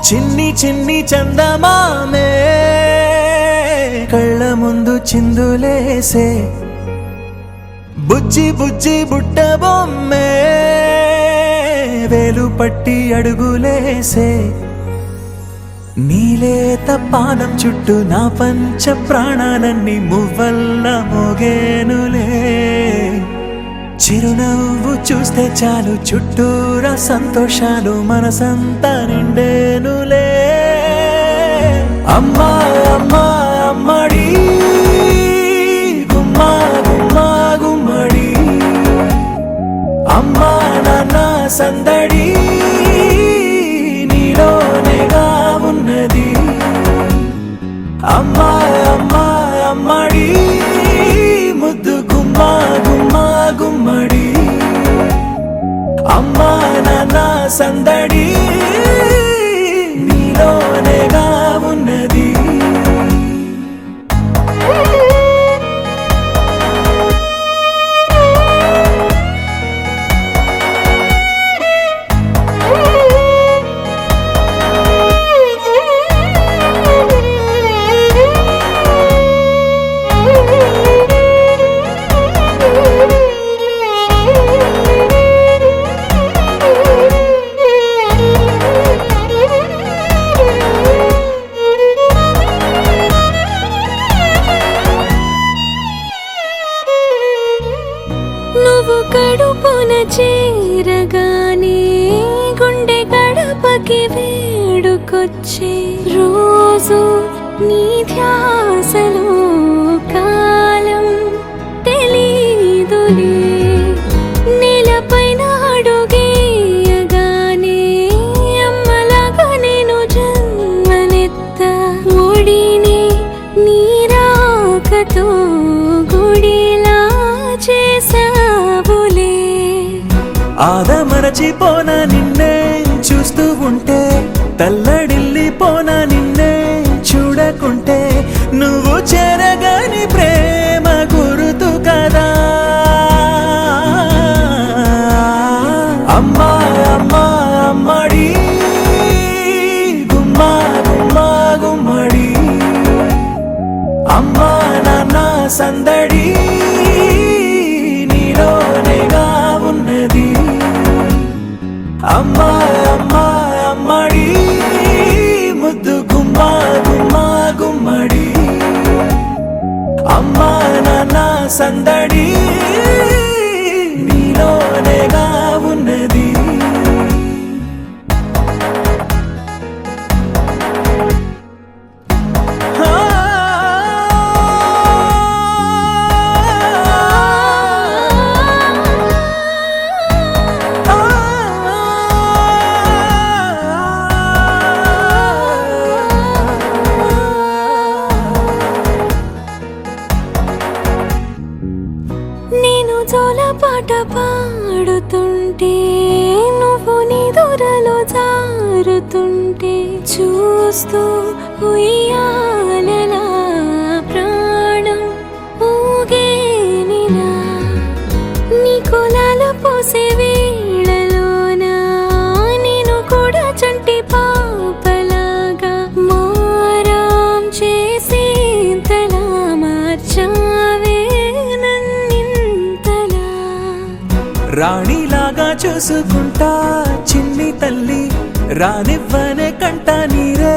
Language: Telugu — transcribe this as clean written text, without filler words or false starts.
చిన్ని చిన్ని చందమామే కళ్ళ ముందు చిందులేసే బుజ్జి బుజ్జి బుట్ట బొమ్మే వేలు పట్టి అడుగులేసే నీలేత పానం చుట్టూ నా పంచ ప్రాణాలన్నీ మువ్వల్ల మోగేనులే చిరునవ్వు చూస్తే చాలు చుట్టూరా సంతోషాలు మనసంతా నిండేనులే అమ్మా అమ్మా అమ్మడి గుమ్మా గుమ్మా గుమ్మడి అమ్మా నాన్న సందడి నీలోనేగా ఉన్నది అమ్మా అమ్మా అమ్మడి ముద్దు గుమ్మా గుమ్మా గుమ్మడి అమ్మా నాన్న సందడి నీలోనేగా ఉన్నది నువ్వు కడుపున చేరగానే గుండె గడపకి వేడుకొచ్చే రోజు నీ ధ్యాసలో కాలం తెలీదులే నేలపైన అడుగేయగానే అమ్మలాగా నేను జన్మనెత్త ఒడిని నీ రాకతో గుడిలా చేసావులే ఆదమరచిపోన నిన్నే చూస్తూ ఉంటే తల్లడిల్లిపోన నిన్నే చూడకుంటే నువ్వు చెరగని ప్రేమ గురుతు కదా అమ్మా అమ్మా అమ్మడి గుమ్మా గుమ్మా గుమ్మడి అమ్మా నాన్న సందడి నీలోనేగా ఉన్నది అమ్మా అమ్మా అమ్మడి ముద్దు గుమ్మా గుమ్మా గుమ్మడి అమ్మా నాన్న సందడి నీలోనేగా ఉన్నది నేను జోలపాట పాడుతుంటే నువ్వు నీ దూరలో జారుతుంటే చూస్తూ ఉయ్యాలలా ప్రాణం ఊగేనిలా నీ కులాలు పోసే వేళలోనా నేను కూడా చంటి పాపలాగా మారాం చేసేంతలా మార్చావే రాణిలాగా చూసుకుంటా చిన్ని తల్లి రానివ్వనే కంట నీరే